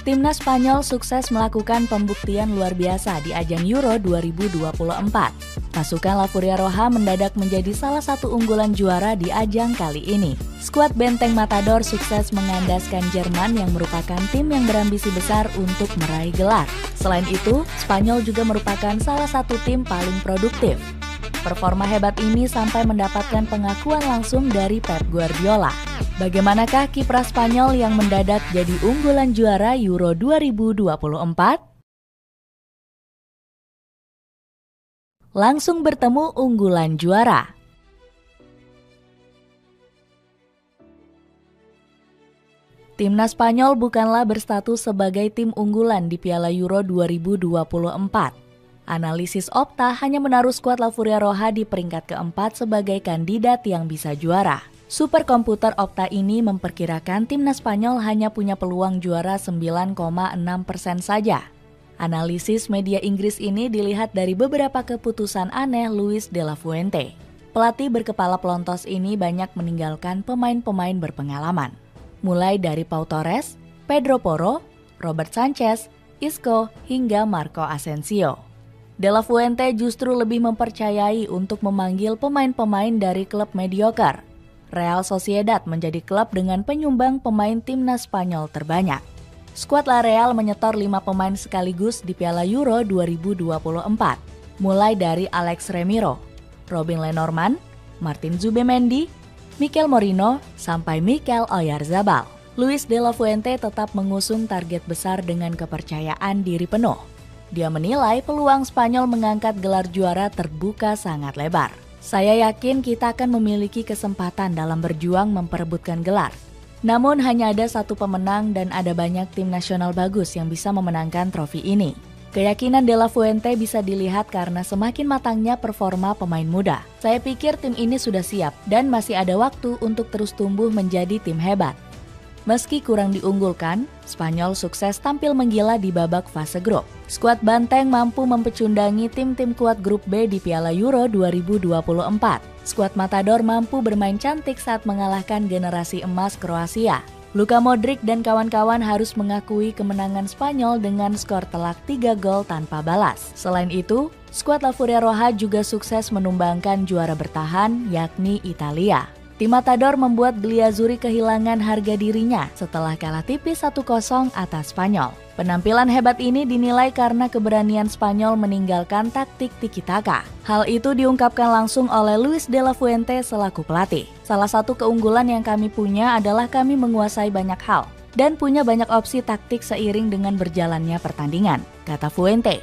Timnas Spanyol sukses melakukan pembuktian luar biasa di ajang Euro 2024. Pasukan La Furia Roja mendadak menjadi salah satu unggulan juara di ajang kali ini. Skuad Benteng Matador sukses mengandaskan Jerman yang merupakan tim yang berambisi besar untuk meraih gelar. Selain itu, Spanyol juga merupakan salah satu tim paling produktif. Performa hebat ini sampai mendapatkan pengakuan langsung dari Pep Guardiola. Bagaimanakah kiprah Spanyol yang mendadak jadi unggulan juara Euro 2024? Langsung bertemu unggulan juara. Timnas Spanyol bukanlah berstatus sebagai tim unggulan di Piala Euro 2024. Analisis Opta hanya menaruh skuad La Furia Roja di peringkat keempat sebagai kandidat yang bisa juara. Superkomputer Opta ini memperkirakan timnas Spanyol hanya punya peluang juara 9,6% saja. Analisis media Inggris ini dilihat dari beberapa keputusan aneh Luis de la Fuente. Pelatih berkepala pelontos ini banyak meninggalkan pemain-pemain berpengalaman. Mulai dari Pau Torres, Pedro Porro, Robert Sanchez, Isco, hingga Marco Asensio. De la Fuente justru lebih mempercayai untuk memanggil pemain-pemain dari klub mediocre. Real Sociedad menjadi klub dengan penyumbang pemain timnas Spanyol terbanyak. Skuad La Real menyetor 5 pemain sekaligus di Piala Euro 2024, mulai dari Alex Remiro, Robin Lenormand, Martin Zubimendi, Mikel Merino, sampai Mikel Oyarzabal. Luis de la Fuente tetap mengusung target besar dengan kepercayaan diri penuh. Dia menilai peluang Spanyol mengangkat gelar juara terbuka sangat lebar. Saya yakin kita akan memiliki kesempatan dalam berjuang memperebutkan gelar. Namun hanya ada satu pemenang dan ada banyak tim nasional bagus yang bisa memenangkan trofi ini. Keyakinan De La Fuente bisa dilihat karena semakin matangnya performa pemain muda. Saya pikir tim ini sudah siap dan masih ada waktu untuk terus tumbuh menjadi tim hebat. Meski kurang diunggulkan, Spanyol sukses tampil menggila di babak fase grup. Skuad Banteng mampu mempecundangi tim-tim kuat grup B di Piala Euro 2024. Skuad Matador mampu bermain cantik saat mengalahkan generasi emas Kroasia. Luka Modric dan kawan-kawan harus mengakui kemenangan Spanyol dengan skor telak 3 gol tanpa balas. Selain itu, skuad La Furia Roja juga sukses menumbangkan juara bertahan, yakni Italia. Tim Matador membuat Gliazzurri kehilangan harga dirinya setelah kalah tipis 1-0 atas Spanyol. Penampilan hebat ini dinilai karena keberanian Spanyol meninggalkan taktik tiki-taka. Hal itu diungkapkan langsung oleh Luis de la Fuente selaku pelatih. Salah satu keunggulan yang kami punya adalah kami menguasai banyak hal dan punya banyak opsi taktik seiring dengan berjalannya pertandingan, kata Fuente.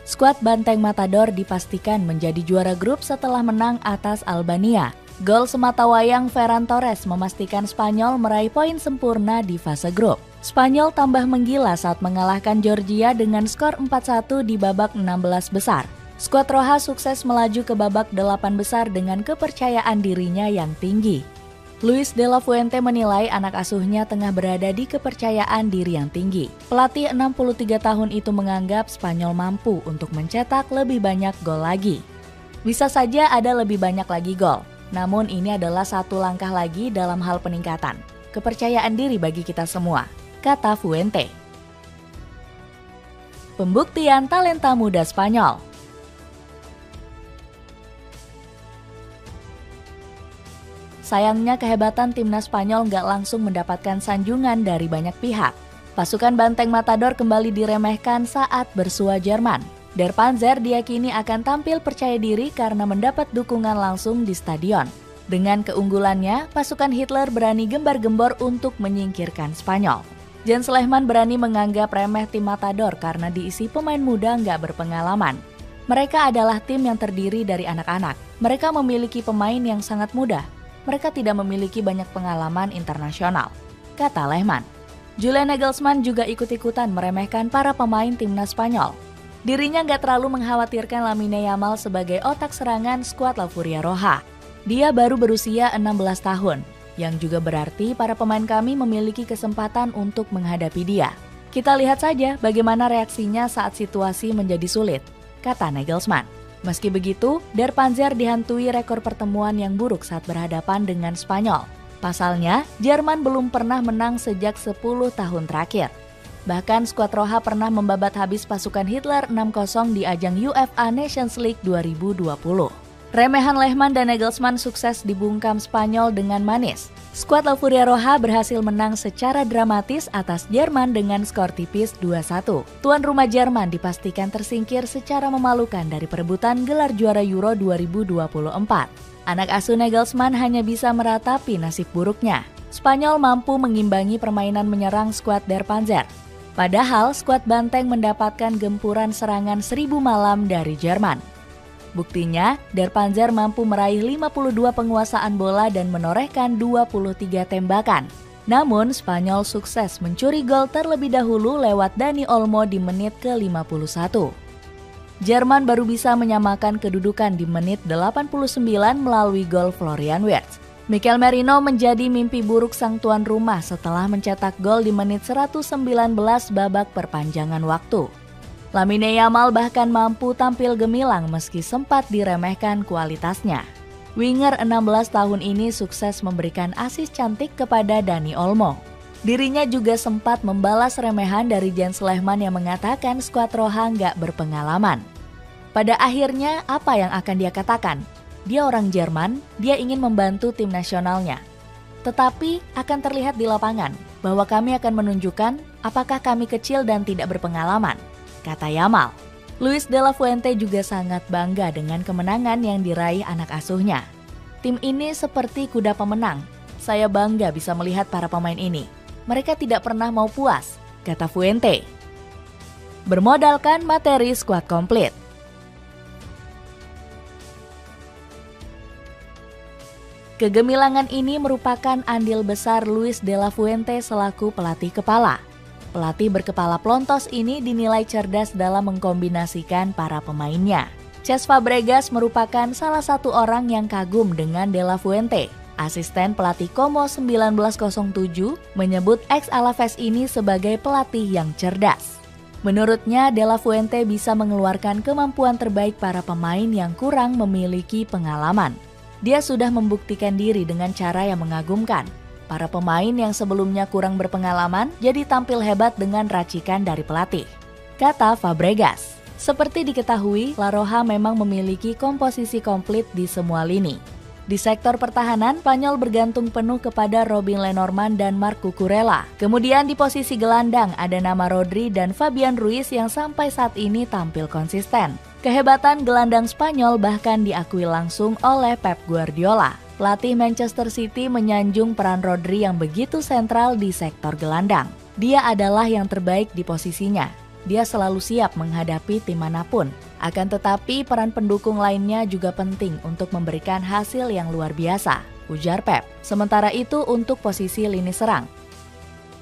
Skuad Banteng Matador dipastikan menjadi juara grup setelah menang atas Albania. Gol sematawayang Ferran Torres memastikan Spanyol meraih poin sempurna di fase grup. Spanyol tambah menggila saat mengalahkan Georgia dengan skor 4-1 di babak 16 besar. Skuad Roja sukses melaju ke babak 8 besar dengan kepercayaan dirinya yang tinggi. Luis de la Fuente menilai anak asuhnya tengah berada di kepercayaan diri yang tinggi. Pelatih 63 tahun itu menganggap Spanyol mampu untuk mencetak lebih banyak gol lagi. Bisa saja ada lebih banyak lagi gol. Namun ini adalah satu langkah lagi dalam hal peningkatan kepercayaan diri bagi kita semua, kata Fuente. Pembuktian talenta muda Spanyol. Sayangnya kehebatan timnas Spanyol nggak langsung mendapatkan sanjungan dari banyak pihak. Pasukan Banteng Matador kembali diremehkan saat bersua Jerman. Der Panzer diyakini akan tampil percaya diri karena mendapat dukungan langsung di stadion. Dengan keunggulannya, pasukan Hitler berani gembar-gembor untuk menyingkirkan Spanyol. Jens Lehmann berani menganggap remeh tim Matador karena diisi pemain muda nggak berpengalaman. Mereka adalah tim yang terdiri dari anak-anak. Mereka memiliki pemain yang sangat muda. Mereka tidak memiliki banyak pengalaman internasional, kata Lehmann. Julian Nagelsmann juga ikut-ikutan meremehkan para pemain timnas Spanyol. Dirinya nggak terlalu mengkhawatirkan Lamine Yamal sebagai otak serangan skuad La Furia Roja. Dia baru berusia 16 tahun, yang juga berarti para pemain kami memiliki kesempatan untuk menghadapi dia. Kita lihat saja bagaimana reaksinya saat situasi menjadi sulit, kata Nagelsmann. Meski begitu, Der Panzer dihantui rekor pertemuan yang buruk saat berhadapan dengan Spanyol. Pasalnya, Jerman belum pernah menang sejak 10 tahun terakhir. Bahkan skuad Roha pernah membabat habis pasukan Hitler 6-0 di ajang UEFA Nations League 2020. Remehan Lehmann dan Nagelsmann sukses dibungkam Spanyol dengan manis. Skuad La Furia Roja berhasil menang secara dramatis atas Jerman dengan skor tipis 2-1. Tuan rumah Jerman dipastikan tersingkir secara memalukan dari perebutan gelar juara Euro 2024. Anak asuh Nagelsmann hanya bisa meratapi nasib buruknya. Spanyol mampu mengimbangi permainan menyerang skuad Der Panzer. Padahal skuad Banteng mendapatkan gempuran serangan 1000 malam dari Jerman. Buktinya, Der Panzer mampu meraih 52 penguasaan bola dan menorehkan 23 tembakan. Namun, Spanyol sukses mencuri gol terlebih dahulu lewat Dani Olmo di menit ke-51. Jerman baru bisa menyamakan kedudukan di menit 89 melalui gol Florian Wirtz. Mikel Merino menjadi mimpi buruk sang tuan rumah setelah mencetak gol di menit 119 babak perpanjangan waktu. Lamine Yamal bahkan mampu tampil gemilang meski sempat diremehkan kualitasnya. Winger 16 tahun ini sukses memberikan asis cantik kepada Dani Olmo. Dirinya juga sempat membalas remehan dari Jens Lehmann yang mengatakan skuad Roja nggak berpengalaman. Pada akhirnya, apa yang akan dia katakan? Dia orang Jerman, dia ingin membantu tim nasionalnya. Tetapi akan terlihat di lapangan bahwa kami akan menunjukkan apakah kami kecil dan tidak berpengalaman, kata Yamal. Luis de la Fuente juga sangat bangga dengan kemenangan yang diraih anak asuhnya. Tim ini seperti kuda pemenang. Saya bangga bisa melihat para pemain ini. Mereka tidak pernah mau puas, kata Fuente. Bermodalkan materi skuad komplit. Kegemilangan ini merupakan andil besar Luis de la Fuente selaku pelatih kepala. Pelatih berkepala plontos ini dinilai cerdas dalam mengkombinasikan para pemainnya. Cesc Fabregas merupakan salah satu orang yang kagum dengan De La Fuente. Asisten pelatih Como 1907 menyebut ex-Alaves ini sebagai pelatih yang cerdas. Menurutnya, De La Fuente bisa mengeluarkan kemampuan terbaik para pemain yang kurang memiliki pengalaman. Dia sudah membuktikan diri dengan cara yang mengagumkan. Para pemain yang sebelumnya kurang berpengalaman jadi tampil hebat dengan racikan dari pelatih, kata Fabregas. Seperti diketahui, La Roja memang memiliki komposisi komplit di semua lini. Di sektor pertahanan, Spanyol bergantung penuh kepada Robin Lenormand dan Marc Cucurella. Kemudian di posisi gelandang ada nama Rodri dan Fabian Ruiz yang sampai saat ini tampil konsisten. Kehebatan gelandang Spanyol bahkan diakui langsung oleh Pep Guardiola. Pelatih Manchester City menyanjung peran Rodri yang begitu sentral di sektor gelandang. Dia adalah yang terbaik di posisinya. Dia selalu siap menghadapi tim manapun. Akan tetapi peran pendukung lainnya juga penting untuk memberikan hasil yang luar biasa, ujar Pep. Sementara itu untuk posisi lini serang,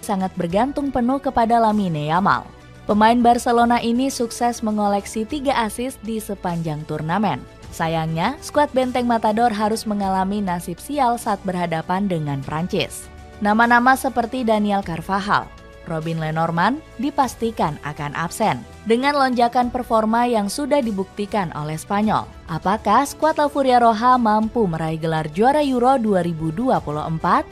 sangat bergantung penuh kepada Lamine Yamal. Pemain Barcelona ini sukses mengoleksi 3 assist di sepanjang turnamen. Sayangnya, skuad Benteng Matador harus mengalami nasib sial saat berhadapan dengan Prancis. Nama-nama seperti Daniel Carvajal, Robin Lenormand dipastikan akan absen. Dengan lonjakan performa yang sudah dibuktikan oleh Spanyol, apakah skuad La Furia Roja mampu meraih gelar juara Euro 2024?